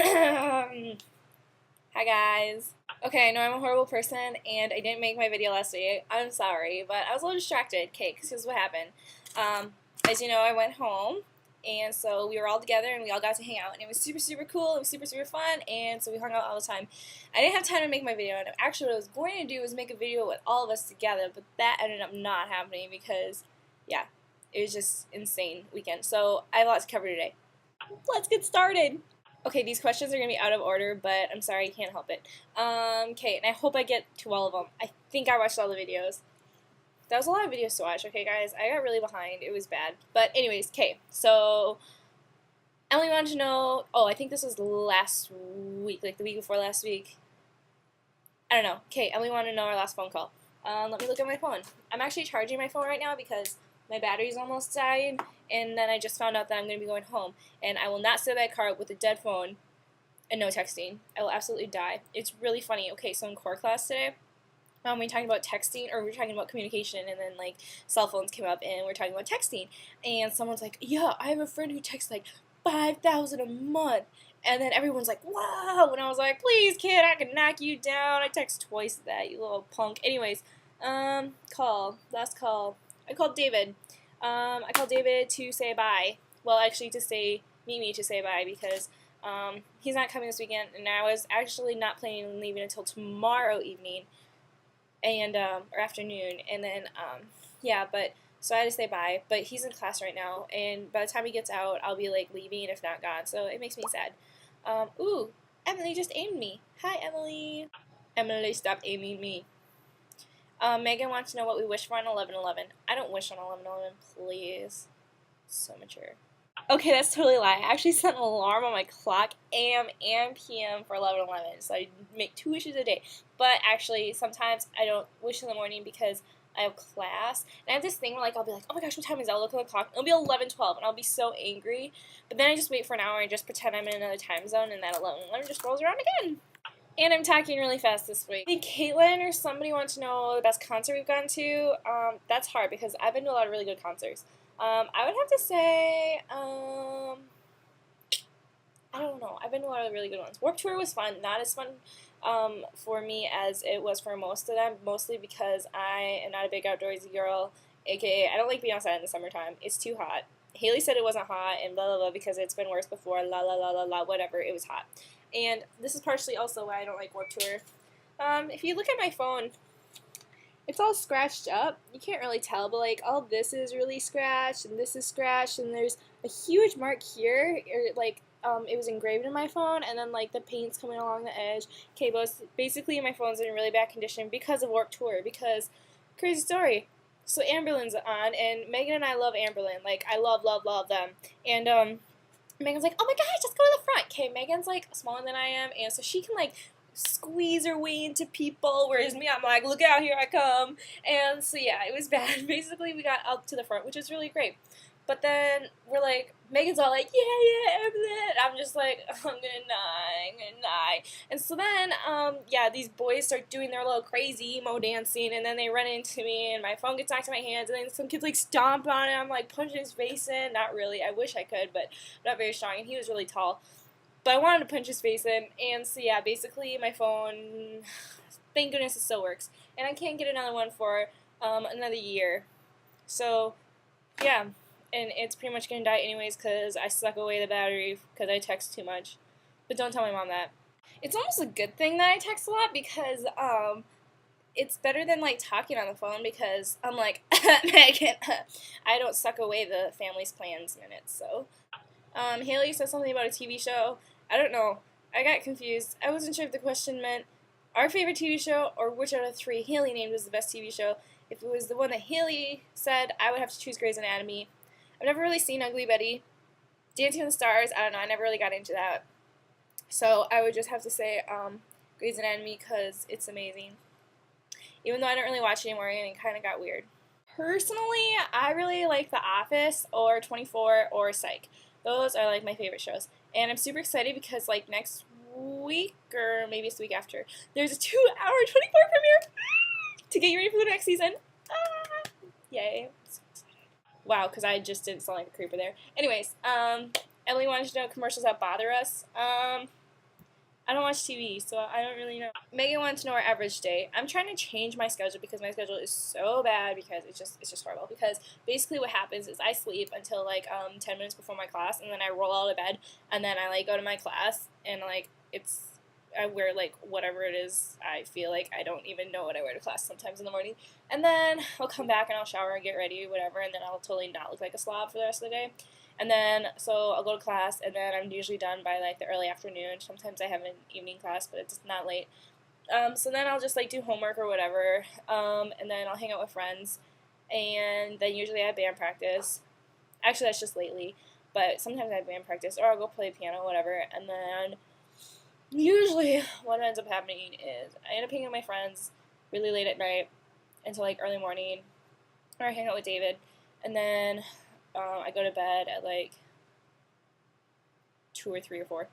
Hi guys. Okay, I know I'm a horrible person and I didn't make my video last week. I'm sorry, but I was a little distracted. Okay, because here's what happened. As you know, I went home and so we were all together and we all got to hang out and it was super, super cool. It was super, super fun and so we hung out all the time. I didn't have time to make my video and actually what I was going to do was make a video with all of us together, but that ended up not happening because, yeah, it was just insane weekend. So I have a lot to cover today. Let's get started! Okay, these questions are going to be out of order, but I'm sorry, I can't help it. Okay, and I hope I get to all of them. I think I watched all the videos. That was a lot of videos to watch, okay, guys? I got really behind. It was bad. But anyways, okay, so Emily wanted to know, I think this was last week, like the week before last week. I don't know. Okay, Emily wanted to know our last phone call. Let me look at my phone. I'm actually charging my phone right now because my battery's almost died, and then I just found out that I'm going to be going home, and I will not sit in that car with a dead phone and no texting. I will absolutely die. It's really funny. Okay, so in core class today, we were talking about texting, or we were talking about communication, and then, like, cell phones came up, and we're talking about texting, and someone's like, yeah, I have a friend who texts, like, 5,000 a month, and then everyone's like, wow, and I was like, please, kid, I can knock you down. I text twice that, you little punk. Anyways, last call. I called David. I called David to say bye. Well, actually, to say, meet me to say bye, because he's not coming this weekend, and I was actually not planning on leaving until tomorrow evening, and or afternoon, and then yeah, but so I had to say bye. But he's in class right now, and by the time he gets out, I'll be like leaving, if not gone. So it makes me sad. Ooh, Emily just aimed me. Hi, Emily. Emily, stop aiming me. Megan wants to know what we wish for on 11/11. I don't wish on 11/11, please. So mature. Okay, that's totally a lie. I actually set an alarm on my clock, AM and PM, for 11/11. So I make 2 wishes a day. But actually, sometimes I don't wish in the morning because I have class. And I have this thing where, like, I'll be like, oh my gosh, what time is it? I'll look at the clock. It'll be 11:12, and I'll be so angry. But then I just wait for an hour and just pretend I'm in another time zone, and that 11/11 just rolls around again. And I'm talking really fast this week. I think Caitlin or somebody wants to know the best concert we've gone to. That's hard because I've been to a lot of really good concerts. I would have to say, I don't know. I've been to a lot of really good ones. Warped Tour was fun. Not as fun for me as it was for most of them, mostly because I am not a big outdoorsy girl, aka I don't like being outside in the summertime. It's too hot. Haley said it wasn't hot and blah blah blah because it's been worse before, la la la la la, whatever, it was hot. And this is partially also why I don't like Warped Tour. If you look at my phone, it's all scratched up. You can't really tell, but like all this is really scratched and this is scratched and there's a huge mark here, or like it was engraved in my phone, and then like the paint's coming along the edge. Okay, but basically my phone's in really bad condition because of Warped Tour, because crazy story. So Amberlin's on, and Megan and I love Amberlin. Like, I love, love, love them. And Megan's like, oh my gosh, let's go to the front. Okay, Megan's like smaller than I am, and so she can like squeeze her way into people, whereas me, I'm like, look out, here I come. And so yeah, it was bad. Basically, we got up to the front, which was really great. But then we're like, Megan's all like, yeah, Evelyn. I'm just like, I'm gonna die. And so then, yeah, these boys start doing their little crazy emo dancing, and then they run into me, and my phone gets knocked in my hands, and then some kids like stomp on it. I'm like punching his face in. Not really. I wish I could, but I'm not very strong, and he was really tall. But I wanted to punch his face in, and so yeah, basically my phone, thank goodness it still works, and I can't get another one for another year. So yeah, and it's pretty much gonna die anyways because I suck away the battery because I text too much. But don't tell my mom that. It's almost a good thing that I text a lot because it's better than like talking on the phone because I'm like Megan, I don't suck away the family's plans minutes. So Haley said something about a TV show. I don't know. I got confused. I wasn't sure if the question meant our favorite TV show or which out of 3 Haley named was the best TV show. If it was the one that Haley said, I would have to choose Grey's Anatomy. I've never really seen Ugly Betty. Dancing with the Stars, I don't know, I never really got into that. So I would just have to say Grey's Anatomy because it's amazing. Even though I don't really watch it anymore, and it kind of got weird. Personally, I really like The Office or 24 or Psych. Those are like my favorite shows. And I'm super excited because like next week, or maybe it's the week after, there's a 2-hour 24 premiere to get you ready for the next season. Yay. Wow, because I just didn't sound like a creeper there. Anyways, Emily wanted to know commercials that bother us. I don't watch TV, so I don't really know. Megan wanted to know our average day. I'm trying to change my schedule because my schedule is so bad because it's just horrible. Because basically what happens is I sleep until like 10 minutes before my class, and then I roll out of bed, and then I like go to my class, and like I wear like whatever it is I feel like. I don't even know what I wear to class sometimes in the morning. And then I'll come back and I'll shower and get ready, whatever, and then I'll totally not look like a slob for the rest of the day. And then, so I'll go to class, and then I'm usually done by, like, the early afternoon. Sometimes I have an evening class, but it's not late. So then I'll just, like, do homework or whatever, and then I'll hang out with friends, and then usually I have band practice. Actually, that's just lately, but sometimes I have band practice, or I'll go play piano, whatever, and then usually what ends up happening is I end up hanging out with my friends really late at night until, like, early morning, or I hang out with David, and then I go to bed at like 2 or 3 or 4.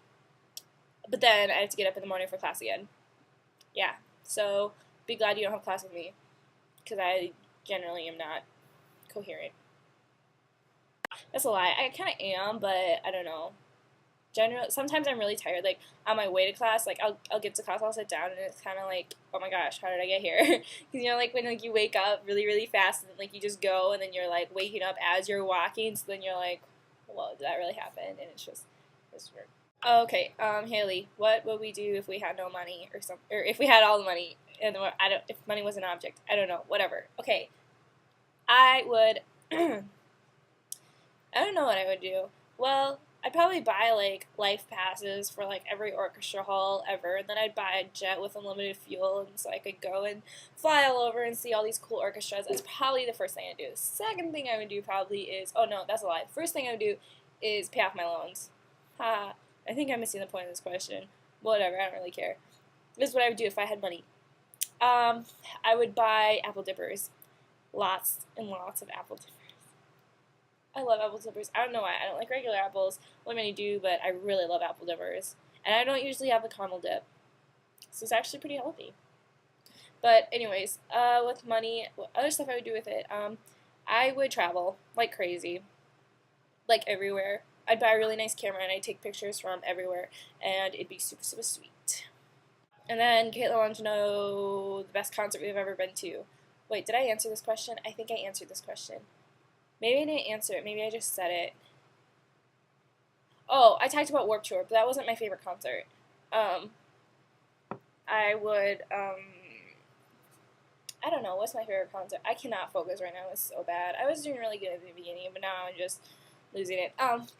But then I have to get up in the morning for class again. Yeah, so be glad you don't have class with me, because I generally am not coherent. That's a lie. I kind of am, but I don't know. Generally, sometimes I'm really tired. Like on my way to class, like I'll get to class, I'll sit down, and it's kind of like, oh my gosh, how did I get here? Because you know, like when like you wake up really fast, and then, like you just go, and then you're like waking up as you're walking. So then you're like, well, did that really happen? And it's weird. Okay, Haley, what would we do if we had no money or if we had all the money and if money was an object? I don't know, whatever. Okay, I would. I don't know what I would do. Well, I'd probably buy, like, life passes for, like, every orchestra hall ever, and then I'd buy a jet with unlimited fuel, and so I could go and fly all over and see all these cool orchestras. That's probably the first thing I'd do. The second thing I would do probably is, oh no, that's a lie. The first thing I would do is pay off my loans. Haha, I think I'm missing the point of this question. Whatever, I don't really care. This is what I would do if I had money. I would buy apple dippers. Lots and lots of apple dippers. I love apple dippers. I don't know why. I don't like regular apples. Well, many do, but I really love apple dippers. And I don't usually have the caramel dip. So it's actually pretty healthy. But anyways, with money, what other stuff I would do with it? I would travel like crazy. Like everywhere. I'd buy a really nice camera and I'd take pictures from everywhere. And it'd be super sweet. And then Caitlin wanted to know the best concert we've ever been to. Wait, did I answer this question? I think I answered this question. Maybe I didn't answer it. Maybe I just said it. Oh, I talked about Warped Tour, but that wasn't my favorite concert. I would, I don't know. What's my favorite concert? I cannot focus right now. It's so bad. I was doing really good at the beginning, but now I'm just losing it.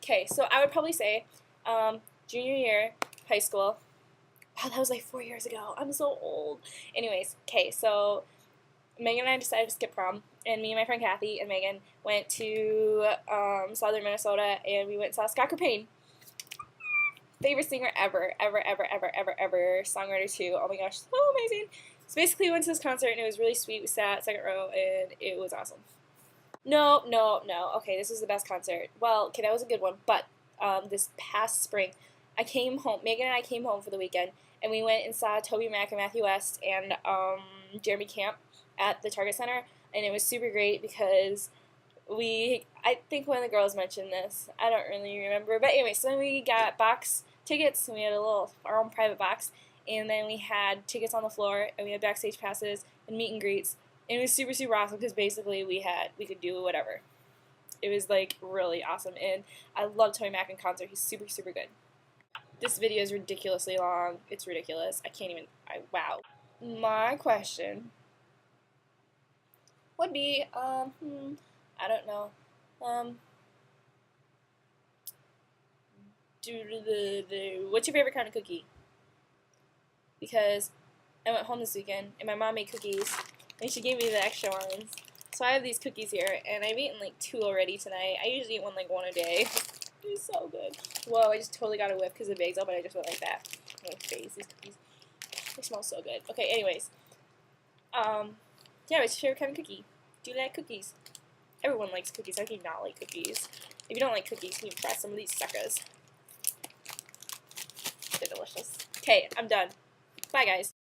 Okay, so I would probably say, junior year, high school. Wow, that was like 4 years ago. I'm so old. Anyways, okay, so Megan and I decided to skip prom, and me and my friend Kathy and Megan went to southern Minnesota, and we went and saw Scott Crepane. Favorite singer ever, songwriter too. Oh my gosh, so amazing. So basically we went to this concert, and it was really sweet. We sat second row, and it was awesome. No. Okay, this is the best concert. Well, okay, that was a good one, but this past spring, I came home, Megan and I came home for the weekend, and we went and saw Toby Mac and Matthew West and Jeremy Camp at the Target Center, and it was super great because I think one of the girls mentioned this, I don't really remember, but anyway, so then we got box tickets, and we had our own private box, and then we had tickets on the floor, and we had backstage passes and meet and greets, and it was super awesome because basically we could do whatever. It was like really awesome, and I love Toby Mac in concert. He's super good. This video is ridiculously long. It's ridiculous. Wow. My question would be, I don't know. What's your favorite kind of cookie? Because I went home this weekend, and my mom made cookies, and she gave me the extra ones. So I have these cookies here, and I've eaten like 2 already tonight. I usually eat one a day. It's so good. Whoa, I just totally got a whiff because the bag's up, and I just went like that. My face, these cookies. They smell so good. Okay, anyways. Yeah, what's your favorite kind of cookie? Do you like cookies? Everyone likes cookies. How can you not like cookies? If you don't like cookies, you can try some of these suckers. They're delicious. Okay, I'm done. Bye, guys.